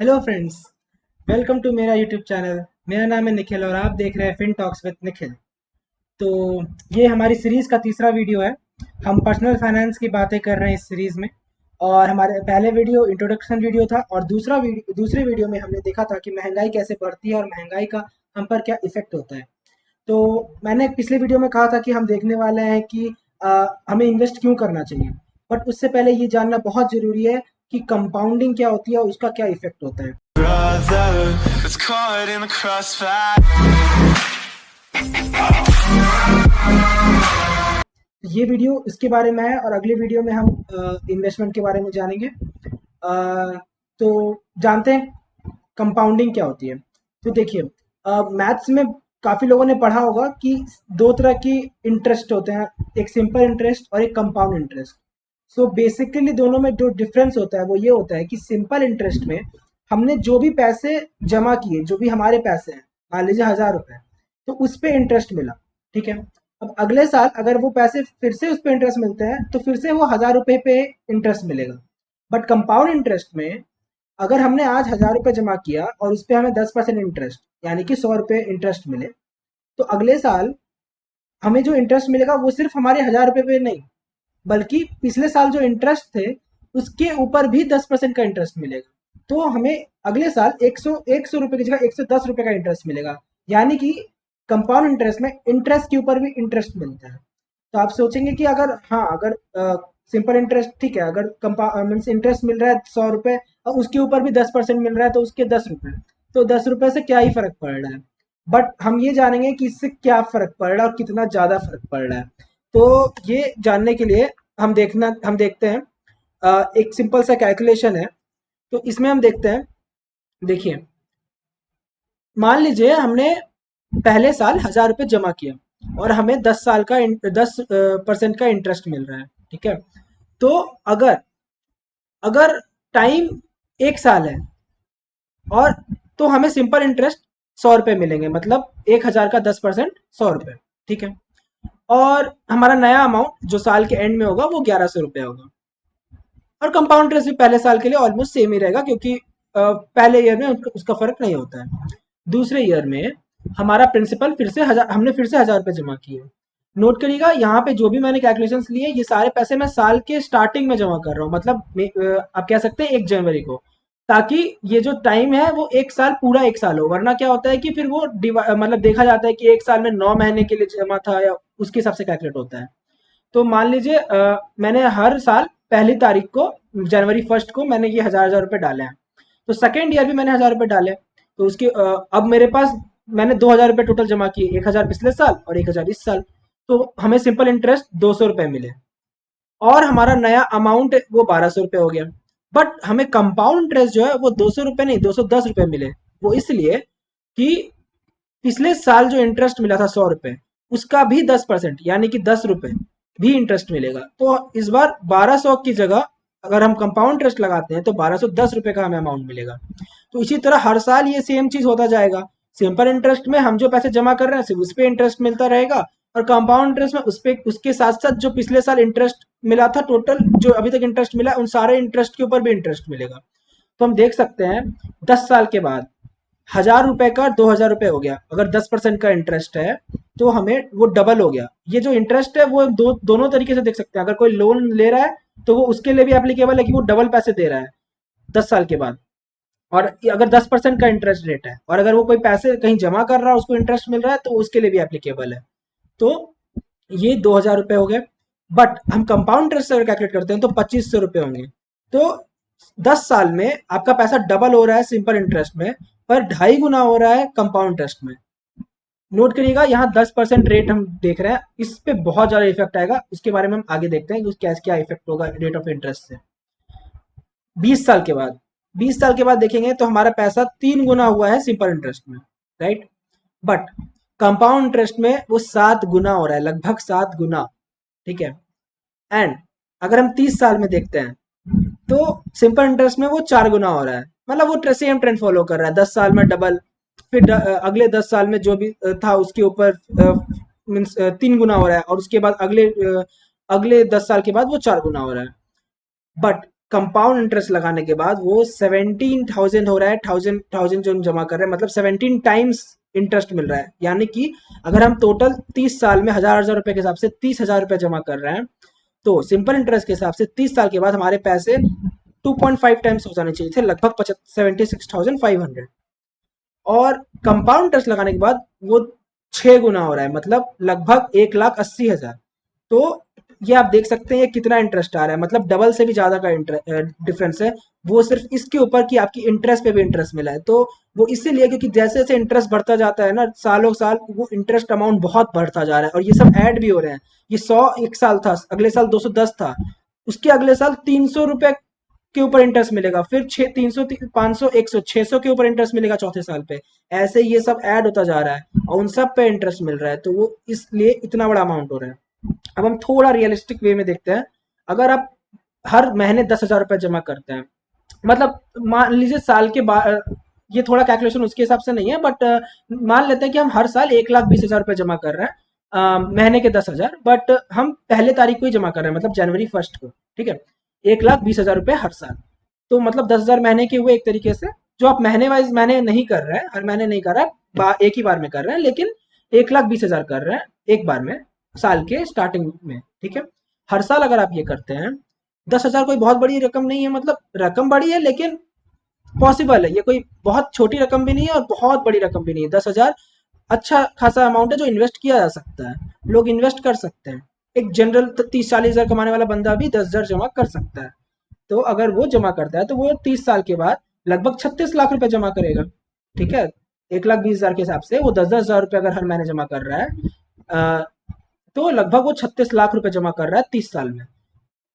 Hello friends, welcome to मेरा YouTube channel. मेरा नाम है निखिल और आप देख रहे हैं फिन टॉक्स विद निखिल। तो ये हमारी सीरीज़ का तीसरा वीडियो है। हम पर्सनल फाइनेंस की बातें कर रहे हैं इस सीरीज़ में। और हमारे पहले वीडियो इंट्रोडक्शन वीडियो था और दूसरे वीडियो में हमने देखा था कि महंगाई कैसे बढ़ती है और महंगाई का हम पर क्या इफ़ेक्ट होता है। तो मैंने पिछले वीडियो में कहा था कि हम देखने वाले हैं कि हमें इन्वेस्ट क्यों करना चाहिए। बट उससे पहले ये जानना बहुत ज़रूरी है कि कंपाउंडिंग क्या होती है और उसका क्या इफ़ेक्ट होता है। brother was caught in the crossfire. ये वीडियो इसके बारे में है और अगले वीडियो में हम इन्वेस्टमेंट के बारे में जानेंगे। तो जानते हैं कंपाउंडिंग क्या होती है। तो देखिए, मैथ्स में काफ़ी लोगों ने पढ़ा होगा कि दो तरह की इंटरेस्ट होते हैं, एक सिंपल इंटरेस्ट और एक कंपाउंड इंटरेस्ट। सो बेसिकली दोनों में जो डिफरेंस होता है वो ये होता है कि सिंपल इंटरेस्ट में हमने जो भी पैसे जमा किए, जो भी हमारे पैसे हैं, मान लीजिए 1000 रुपये, तो उस पे इंटरेस्ट मिला। ठीक है। अब अगले साल अगर वो पैसे फिर से उस पे इंटरेस्ट मिलते हैं तो फिर से वो 1000 रुपये पे इंटरेस्ट मिलेगा। बट कंपाउंड इंटरेस्ट में अगर हमने आज 1000 रुपये जमा किया और उस पर हमें 10% इंटरेस्ट यानी कि 100 रुपये इंटरेस्ट मिले, तो अगले साल हमें जो इंटरेस्ट मिलेगा वो सिर्फ हमारे 1000 रुपये पे नहीं, बल्कि पिछले साल जो इंटरेस्ट थे उसके ऊपर भी 10% का इंटरेस्ट मिलेगा। तो हमें अगले साल 100 रुपये की जगह 110 रुपये का इंटरेस्ट मिलेगा। यानी कि कंपाउंड इंटरेस्ट में इंटरेस्ट के ऊपर भी इंटरेस्ट मिलता है। तो आप सोचेंगे कि अगर हाँ, अगर सिंपल इंटरेस्ट ठीक है, अगर मीन्स इंटरेस्ट मिल रहा है 100 रुपये और उसके ऊपर भी 10% मिल रहा है तो उसके 10 रुपये, तो 10 रुपये से क्या ही फर्क पड़ रहा है। बट हम ये जानेंगे कि इससे क्या फ़र्क पड़ रहा है और कितना ज़्यादा फ़र्क पड़ रहा है। तो ये जानने के लिए हम देखते हैं एक सिंपल सा कैलकुलेशन है। तो इसमें हम देखते हैं, देखिए, मान लीजिए हमने पहले साल 1000 रुपये जमा किया और हमें 10% का इंटरेस्ट मिल रहा है। ठीक है। तो अगर अगर टाइम 1 साल है और तो हमें सिंपल इंटरेस्ट 100 रुपये मिलेंगे, मतलब 1000 का 10% 100 रुपये। ठीक है। और हमारा नया अमाउंट जो साल के एंड में होगा वो 1100 रुपये होगा। और कंपाउंड इंटरेस्ट भी पहले साल के लिए ऑलमोस्ट सेम ही रहेगा, क्योंकि पहले ईयर में उसका फर्क नहीं होता है। दूसरे ईयर में हमारा प्रिंसिपल फिर से हमने फिर से 1000 रुपये जमा किए। नोट करिएगा, यहाँ पे जो भी मैंने कैलकुलेशंस लिए ये सारे पैसे मैं साल के स्टार्टिंग में जमा कर रहा हूँ, मतलब आप कह सकते हैं 1 जनवरी को, ताकि ये जो टाइम है वो 1 साल पूरा 1 साल हो। वरना क्या होता है कि फिर वो मतलब देखा जाता है कि 1 साल में 9 महीने के लिए जमा था या उसके हिसाब से कैलकुलेट होता है। तो मान लीजिए मैंने हर साल पहली तारीख को, जनवरी 1 को मैंने ये 1000 रुपये डाले हैं। तो सेकेंड ईयर भी मैंने 1000 रुपये डाले। तो उसके अब मेरे पास मैंने 2000 रुपये टोटल जमा किए, 1000 पिछले साल और 1000 इस साल। तो हमें सिंपल इंटरेस्ट 200 रुपये मिले और हमारा नया अमाउंट वो 1200 रुपये हो गया। बट हमें कंपाउंड इंटरेस्ट जो है वो 200 रुपये नहीं 210 रुपये मिले। वो इसलिए कि पिछले साल जो इंटरेस्ट मिला था 100 रुपये, उसका भी 10% यानी कि 10 रुपये भी इंटरेस्ट मिलेगा। तो इस बार 1200 की जगह अगर हम कंपाउंड इंटरेस्ट लगाते हैं तो 1210 रुपये का हमें अमाउंट मिलेगा। तो इसी तरह हर साल ये सेम चीज होता जाएगा। सिंपल इंटरेस्ट में हम जो पैसे जमा कर रहे हैं सिर्फ उस पर इंटरेस्ट मिलता रहेगा, और कंपाउंड इंटरेस्ट में उस पे उसके साथ साथ जो पिछले साल इंटरेस्ट मिला था, टोटल जो अभी तक इंटरेस्ट मिला उन सारे इंटरेस्ट के ऊपर भी इंटरेस्ट मिलेगा। तो हम देख सकते हैं 10 साल के बाद 1000 रुपए का 2000 रुपये हो गया। अगर 10% का इंटरेस्ट है तो हमें वो डबल हो गया। ये जो इंटरेस्ट है वो दोनों तरीके से देख सकते हैं। अगर कोई लोन ले रहा है तो वो उसके लिए भी एप्लीकेबल है कि वो डबल पैसे दे रहा है 10 साल के बाद। और अगर 10% का इंटरेस्ट रेट है और अगर वो कोई पैसे कहीं जमा कर रहा है उसको इंटरेस्ट मिल रहा है तो उसके लिए भी एप्लीकेबल है। तो ये 2000 रुपये हो गए। बट हम कंपाउंड इंटरेस्ट अगर कैलकुलेट करते हैं तो 2500 रुपये होंगे। तो 10 साल में आपका पैसा डबल हो रहा है सिंपल इंटरेस्ट में, पर 2.5 गुना हो रहा है कंपाउंड इंटरेस्ट में। नोट करिएगा, यहाँ 10% रेट हम देख रहे हैं, इस पे बहुत ज्यादा इफेक्ट आएगा। उसके बारे में हम आगे देखते हैं कि क्या क्या इफेक्ट होगा रेट ऑफ इंटरेस्ट से। 20 साल के बाद 20 साल के बाद देखेंगे तो हमारा पैसा 3 गुना हुआ है सिंपल इंटरेस्ट में, राइट। बट कंपाउंड इंटरेस्ट में वो 7 गुना हो रहा है, लगभग 7 गुना। ठीक है। एंड अगर हम 30 साल में देखते हैं तो सिंपल इंटरेस्ट में वो 4 गुना हो रहा है, मतलब वो सेम ट्रेंड फॉलो कर रहा है। 10 साल में डबल, फिर अगले 10 साल में जो भी था उसके ऊपर मीन्स 3 गुना हो रहा है, और उसके बाद अगले 10 साल के बाद वो 4 गुना हो रहा है। बट कंपाउंड इंटरेस्ट लगाने के बाद वो 17,000 हो रहा है, थाउजेंड थाउजेंड जो हम जमा कर रहे हैं, मतलब 17 टाइम्स इंटरेस्ट मिल रहा है। यानी कि अगर हम टोटल 30 साल में हजार हजार रुपए के हिसाब से 30,000 रुपए जमा कर रहे हैं, तो सिंपल इंटरेस्ट के हिसाब से 30 साल के बाद हमारे पैसे 2.5 टाइम्स हो जाने चाहिए थे, लगभग 76,500। और कंपाउंड इंटरेस्ट लगाने के बाद वो 6 गुना हो रहा है, मतलब लगभग 1,80,000। तो ये आप देख सकते हैं ये कितना इंटरेस्ट आ रहा है, मतलब डबल से भी ज्यादा का डिफरेंस है। वो सिर्फ इसके ऊपर कि आपकी इंटरेस्ट पे भी इंटरेस्ट मिला है। तो वो इसीलिए क्योंकि जैसे जैसे इंटरेस्ट बढ़ता जाता है ना, सालों साल वो इंटरेस्ट अमाउंट बहुत बढ़ता जा रहा है, और ये सब ऐड भी हो रहे हैं। ये 100 एक साल था, अगले साल 210 था, उसके अगले साल 300 रुपए के ऊपर इंटरेस्ट मिलेगा, फिर 300 500 100 600 के ऊपर इंटरेस्ट मिलेगा चौथे साल पे। ऐसे ये सब ऐड होता जा रहा है और उन सब पे इंटरेस्ट मिल रहा है, तो वो इसलिए इतना बड़ा अमाउंट हो रहा है। अब हम थोड़ा रियलिस्टिक वे में देखते हैं। अगर आप हर महीने 10,000 रुपए जमा करते हैं, मतलब मान लीजिए साल के बाद, ये थोड़ा कैलकुलेशन उसके हिसाब से नहीं है, बट मान लेते हैं कि हम हर साल 1,20,000 रुपए जमा कर रहे हैं, महीने के 10,000, बट हम पहले तारीख को ही जमा कर रहे हैं, मतलब जनवरी 1 को। ठीक है, 1,20,000 रुपए हर साल, तो मतलब 10,000 महीने के हुए एक तरीके से, जो आप महीने वाइज महीने नहीं कर रहे हैं, हर महीने नहीं कर रहे हैं, एक ही बार में कर रहे हैं, लेकिन 1,20,000 कर रहे हैं एक बार में, साल के स्टार्टिंग में। ठीक है, हर साल अगर आप ये करते हैं, 10,000 कोई बहुत बड़ी रकम नहीं है, मतलब रकम बड़ी है लेकिन पॉसिबल है, ये कोई बहुत छोटी रकम भी नहीं है और बहुत बड़ी रकम भी नहीं है। 10,000 अच्छा खासा अमाउंट है जो इन्वेस्ट किया जा सकता है, लोग इन्वेस्ट कर सकते हैं। एक जनरल 30-40 हजार कमाने वाला बंदा भी 10,000 जमा कर सकता है। तो अगर वो जमा करता है तो वो 30 साल के बाद लगभग 36 लाख रुपए जमा करेगा। ठीक है, 1,20,000 के हिसाब से वो 10-10 हजार रुपए अगर हर महीने जमा कर रहा है, अ, तो लगभग वो 36 लाख रुपए जमा कर रहा है 30 साल में।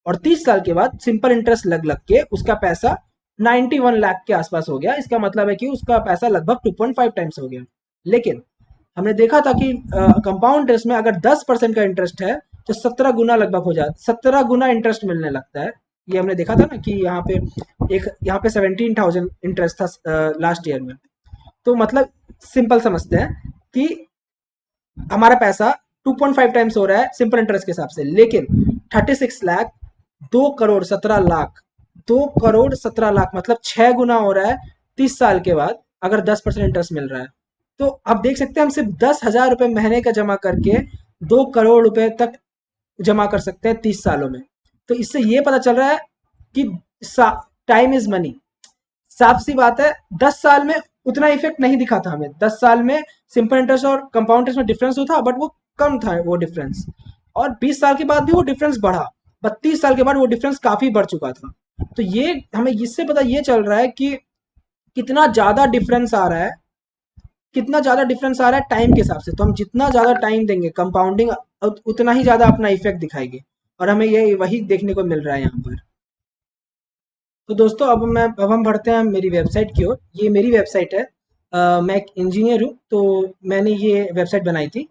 और 30 साल के बाद सिंपल इंटरेस्ट लग लग के उसका पैसा 91 लाख के आसपास हो गया। इसका मतलब है कि उसका पैसा लगभग 2.5 टाइम्स हो गया। लेकिन हमने देखा था कि कंपाउंड इंटरेस्ट में अगर 10% का इंटरेस्ट है तो 17 गुना लगभग हो जाता, 17 गुना इंटरेस्ट मिलने लगता है। ये हमने देखा था ना कि यहाँ पे 17,000 इंटरेस्ट था लास्ट ईयर में। तो मतलब सिंपल समझते हैं कि हमारा पैसा 2.5 टाइम्स हो रहा है सिंपल इंटरेस्ट के हिसाब से, लेकिन 36 लाख, 2,17 लाख, 2,17 लाख मतलब 6 गुना हो रहा है 30 साल के बाद, अगर 10% इंटरेस्ट मिल रहा है। तो आप देख सकते हैं हम सिर्फ 10,000 रुपए महीने का जमा करके 2 करोड़ रुपए तक जमा कर सकते हैं 30 सालों में। तो इससे ये पता चल रहा है कि टाइम इज मनी। साफ सी बात है, 10 साल में उतना इफेक्ट नहीं दिखा था हमें। 10 साल में सिंपल इंटरेस्ट और कंपाउंड इंटरेस्ट में डिफरेंस तो था, बट वो कम था वो डिफरेंस। और 20 साल के बाद भी वो डिफरेंस बढ़ा, 32 साल के बाद वो डिफरेंस काफी बढ़ चुका था। तो ये हमें इससे पता ये चल रहा है कि कितना ज्यादा डिफरेंस आ रहा है, कितना ज्यादा डिफरेंस आ रहा है टाइम के हिसाब से। तो हम जितना ज्यादा टाइम देंगे कंपाउंडिंग, उतना ही ज्यादा अपना इफेक्ट दिखाएगी, और हमें ये वही देखने को मिल रहा है यहाँ पर। तो दोस्तों अब हम बढ़ते हैं मेरी वेबसाइट की ओर। ये मेरी वेबसाइट है। मैं एक इंजीनियर हूँ, तो मैंने ये वेबसाइट बनाई थी।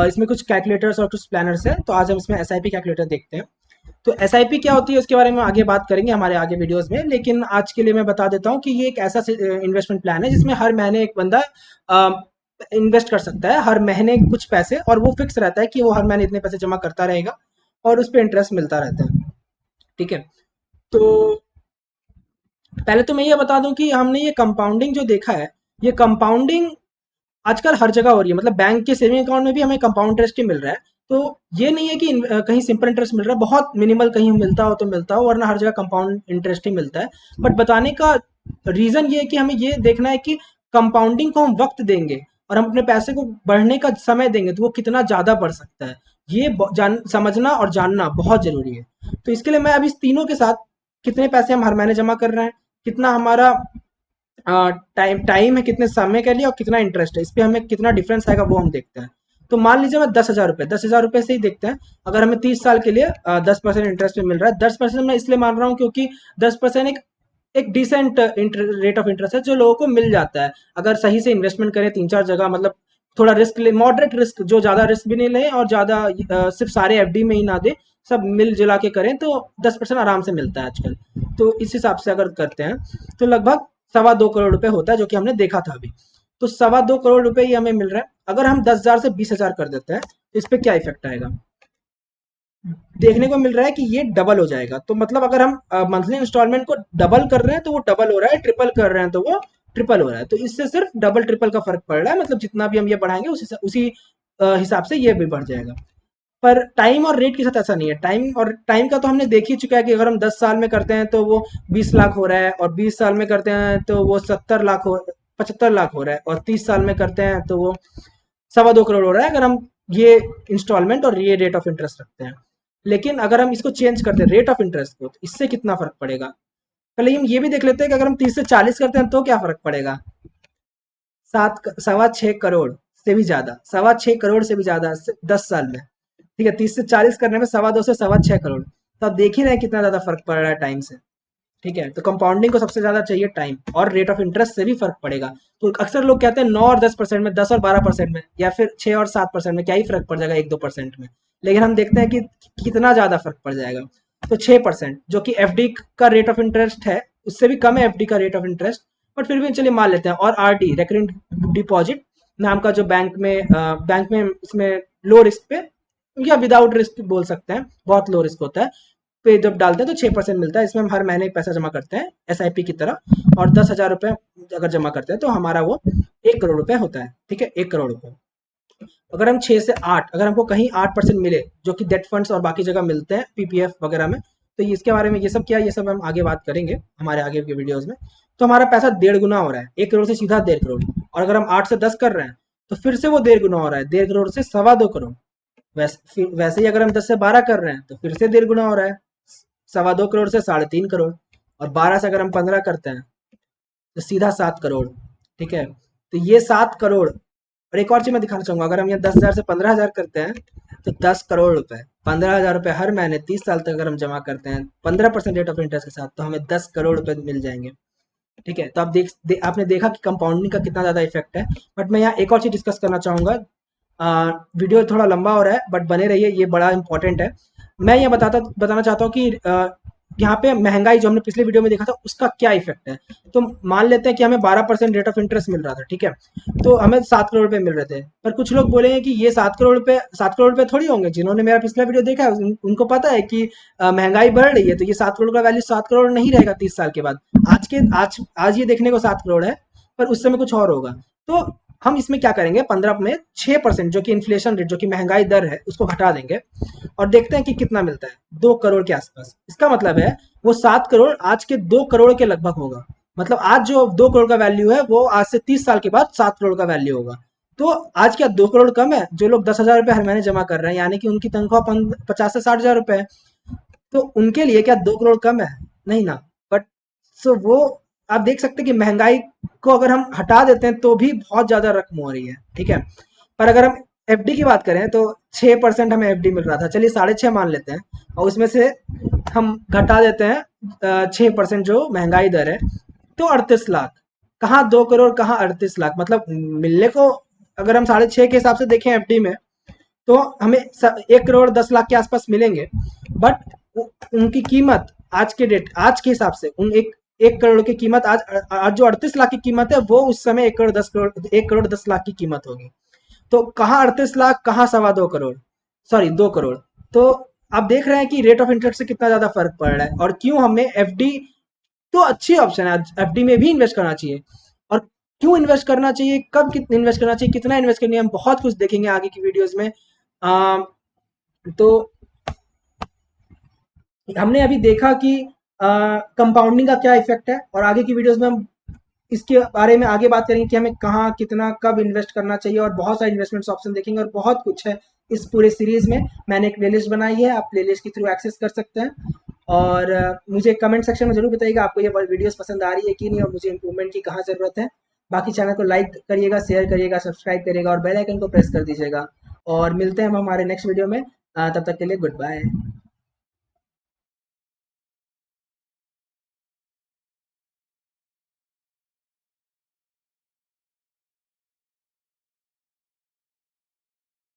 इसमें कुछ कैलकुलेटर्स और कुछ प्लानर्स हैं, तो आज हम इसमें एसआईपी कैलकुलेटर देखते हैं। तो एसआईपी क्या होती है उसके बारे में आगे बात करेंगे हमारे आगे वीडियोस में, लेकिन आज के लिए मैं बता देता हूँ कि ये एक ऐसा इन्वेस्टमेंट प्लान है जिसमें हर महीने एक बंदा इन्वेस्ट कर सकता है, हर महीने कुछ पैसे, और वो फिक्स रहता है कि वो हर महीने इतने पैसे जमा करता रहेगा और उस पर इंटरेस्ट मिलता रहता है। ठीक है, तो पहले तो मैं ये बता दूं कि हमने ये कंपाउंडिंग जो देखा है, ये कंपाउंडिंग आजकल हर जगह हो रही है, मतलब बैंक के सेविंग अकाउंट में भी हमें कंपाउंड इंटरेस्ट ही मिल रहा है। तो ये नहीं है कि कहीं सिंपल इंटरेस्ट मिल रहा है, बहुत मिनिमल कहीं मिलता हो तो मिलता हो, वरना हर जगह कंपाउंड इंटरेस्ट ही मिलता है। बट बताने का रीजन ये है कि हमें ये देखना है कि कंपाउंडिंग को हम वक्त देंगे और हम अपने पैसे को बढ़ने का समय देंगे तो वो कितना ज्यादा बढ़ सकता है। ये समझना और जानना बहुत जरूरी है। तो इसके लिए मैं अभी इस तीनों के साथ, कितने पैसे हम हर महीने जमा कर रहे हैं, कितना हमारा टाइम टाइम है, कितने समय के लिए, और कितना इंटरेस्ट है, इस पे हमें कितना डिफरेंस आएगा वो हम देखते हैं। तो मान लीजिए मैं 10,000 रुपए से ही देखते हैं। अगर हमें 30 साल के लिए 10% इंटरेस्ट में मिल रहा है, 10% मैं इसलिए मान रहा हूँ क्योंकि 10% एक एक डिसेंट रेट ऑफ इंटरेस्ट है जो लोगों को मिल जाता है अगर सही से इन्वेस्टमेंट करें 3-4 जगह, मतलब थोड़ा रिस्क ले, मॉडरेट रिस्क, जो ज्यादा रिस्क भी नहीं ले और ज्यादा सिर्फ सारे एफडी में ही ना दे, सब मिल जुला के करें तो 10% आराम से मिलता है आजकल। तो इस हिसाब से अगर करते हैं तो लगभग 2.25 करोड़ रुपए होता है, जो कि हमने देखा था अभी। तो 2.25 करोड़ रुपए ही हमें मिल रहा है। अगर हम 10,000 से 20,000 कर देते हैं तो इस पे क्या इफेक्ट आएगा। देखने को मिल रहा है कि ये डबल हो जाएगा। तो मतलब अगर हम मंथली इंस्टॉलमेंट को डबल कर रहे हैं तो वो डबल हो रहा है, ट्रिपल कर रहे हैं तो वो ट्रिपल हो रहा है। तो इससे सिर्फ डबल ट्रिपल का फर्क पड़ रहा है, मतलब जितना भी हम ये बढ़ाएंगे उसी हिसाब से ये भी बढ़ जाएगा। पर टाइम और रेट के साथ ऐसा नहीं है। टाइम का तो हमने देख ही चुका है कि अगर हम 10 साल में करते हैं तो वो 20 लाख हो रहा है, और 20 साल में करते हैं तो वो 70 लाख हो 75 लाख हो रहा है, और 30 साल में करते हैं तो वो 2.25 करोड़ हो रहा है, अगर हम ये इंस्टॉलमेंट और ये रेट ऑफ इंटरेस्ट रखते हैं। लेकिन अगर हम इसको चेंज करते हैं रेट ऑफ इंटरेस्ट को, तो इससे कितना फर्क पड़ेगा। पहले हम ये भी देख लेते हैं कि अगर हम 30 से 40 करते हैं तो क्या फर्क पड़ेगा। 6.25 करोड़ से भी ज्यादा, 6.25 करोड़ से भी ज्यादा 10 साल में। ठीक है, 30 से 40 करने में 2.25 से 2.25 करोड़। तो आप देख ही रहे हैं कितना ज्यादा फर्क पड़ रहा है टाइम से। ठीक है, तो कंपाउंडिंग को सबसे ज्यादा चाहिए टाइम, और रेट ऑफ इंटरेस्ट से भी फर्क पड़ेगा। तो अक्सर लोग कहते हैं 9 और 10% में, 10 और 12% में, या फिर 6 और 7% में क्या ही फर्क पड़ जाएगा, 1-2% में। लेकिन हम देखते हैं कि कितना ज्यादा फर्क पड़ जाएगा। तो 6% जो कि एफडी का रेट ऑफ इंटरेस्ट है, उससे भी कम है एफडी का रेट ऑफ इंटरेस्ट। बट फिर भी चलिए मान लेते हैं। और आरडी रेकरिंग डिपॉजिट नाम का जो बैंक में इसमें लो रिस्क पे या विदाउट रिस्क बोल सकते हैं, बहुत लो रिस्क होता है, पे जब डालते हैं तो 6% मिलता है। इसमें हम हर महीने पैसा जमा करते हैं एसआईपी की तरह, और 10,000 रुपये अगर जमा करते हैं तो हमारा वो 1 करोड़ रुपये होता है। ठीक है, 1 करोड़ रुपये। अगर हम 6 से 8, अगर हमको कहीं 8% मिले, जो कि डेट फंड्स और बाकी जगह मिलते हैं पीपीएफ वगैरह में, तो इसके बारे में ये सब क्या, ये सब हम आगे बात करेंगे हमारे आगे के वीडियोज में। तो हमारा पैसा 1.5 गुना हो रहा है, 1 करोड़ से सीधा 1.5 करोड़। और अगर हम 8 से 10 कर रहे हैं तो फिर से वो 1.5 गुना हो रहा है, 1.5 करोड़ से 2.25 करोड़। वैसे ही अगर हम 10 से 12 कर रहे हैं तो फिर से 1.5 गुना हो रहा है, 2.25 करोड़ से 3.5 करोड़। और 12 से अगर हम 15 करते हैं तो सीधा 7 करोड़। ठीक है, तो ये 7 करोड़। और एक और चीज मैं दिखाना चाहूंगा, अगर हम ये 10,000 से 15,000 करते हैं तो 10 करोड़ रुपए, 15,000 रुपए हर महीने 30 साल तक अगर हम जमा करते हैं 15% रेट ऑफ इंटरेस्ट के साथ, तो हमें 10 करोड़ रुपए मिल जाएंगे। ठीक है, तो आप आपने देखा कि कंपाउंडिंग का कितना ज्यादा इफेक्ट है। बट मैं यहाँ एक और चीज डिस्कस करना चाहूंगा। वीडियो थोड़ा लंबा हो रहा है बट बने रहिए, ये बड़ा इंपॉर्टेंट है। मैं ये बताना चाहता हूँ कि यहाँ पे महंगाई जो हमने पिछले वीडियो में देखा था उसका क्या इफेक्ट है। तो मान लेते हैं कि हमें 12% रेट ऑफ इंटरेस्ट मिल रहा था। ठीक है, तो हमें 7 करोड़ रुपए मिल रहे थे। पर कुछ लोग बोलेंगे कि ये 7 करोड़ रुपए थोड़ी होंगे। जिन्होंने मेरा पिछला वीडियो देखा है उनको पता है कि महंगाई बढ़ रही है, तो ये 7 करोड़ का वैल्यू 7 करोड़ नहीं रहेगा 30 साल के बाद। आज ये देखने को 7 करोड़ है, पर उस समय कुछ और होगा। तो हम इसमें क्या करेंगे, 15 में 6% जो कि इन्फ्लेशन रेट, जो कि महंगाई दर है, उसको घटा देंगे और देखते हैं कि कितना मिलता है। 2 करोड़ के आसपास। इसका मतलब है वो 7 करोड़ आज के 2 करोड़ के लगभग होगा। मतलब आज जो 2 करोड़ का वैल्यू है वो आज से 30 साल के बाद 7 करोड़ का वैल्यू होगा। तो आज क्या 2 करोड़ कम है। जो लोग 10,000 रुपए हर महीने जमा कर रहे हैं, यानी कि उनकी तनख्वाह 50 से 60 हजार रुपए है, तो उनके लिए क्या 2 करोड़ कम है? नहीं ना। बट सो वो आप देख सकते हैं कि महंगाई को अगर हम हटा देते हैं तो भी बहुत ज्यादा रकम हो रही है। ठीक है, पर अगर हम एफडी की बात करें तो 6% हमें एफडी मिल रहा था, चलिए 6.5 मान लेते हैं, और उसमें से हम घटा देते हैं 6% जो महंगाई दर है, तो 38 लाख। कहाँ 2 करोड़, कहाँ 38 लाख, मतलब मिलने को अगर हम 6.5 के हिसाब से देखें एफडी में, तो हमें 1 करोड़ 10 लाख के आसपास मिलेंगे। बट उनकी कीमत आज के हिसाब से उन 1 करोड़ की कीमत आज जो 38 लाख की कीमत है, वो उस समय 1 करोड़ 10 लाख की कीमत होगी। तो कहाँ 38 लाख, कहाँ 2.25 करोड़, सॉरी 2 करोड़। तो आप देख रहे हैं कि रेट ऑफ इंटरेस्ट से कितना ज्यादा फर्क पड़ रहा है। और क्यों हमें एफडी तो अच्छी ऑप्शन है, एफडी में भी इन्वेस्ट करना चाहिए। और क्यों इन्वेस्ट करना चाहिए, कब कितना इन्वेस्ट करना चाहिए, कितना इन्वेस्ट करनी है, हम बहुत कुछ देखेंगे आगे की वीडियोस में। तो हमने अभी देखा कि कंपाउंडिंग का क्या इफेक्ट है, और आगे की वीडियोस में हम इसके बारे में आगे बात करेंगे कि हमें कहाँ कितना कब इन्वेस्ट करना चाहिए, और बहुत सारे इन्वेस्टमेंट ऑप्शन देखेंगे, और बहुत कुछ है इस पूरे सीरीज में। मैंने एक प्लेलिस्ट बनाई है, आप प्लेलिस्ट के थ्रू एक्सेस कर सकते हैं। और मुझे कमेंट सेक्शन में जरूर बताइएगा आपको ये वीडियोस पसंद आ रही है कि नहीं, और मुझे इंप्रूवमेंट की कहाँ ज़रूरत है। बाकी चैनल को लाइक करिएगा, शेयर करिएगा, सब्सक्राइब करिएगा, और बेल आइकन को प्रेस कर दीजिएगा। और मिलते हैं हम हमारे नेक्स्ट वीडियो में। तब तक के लिए गुड बाय।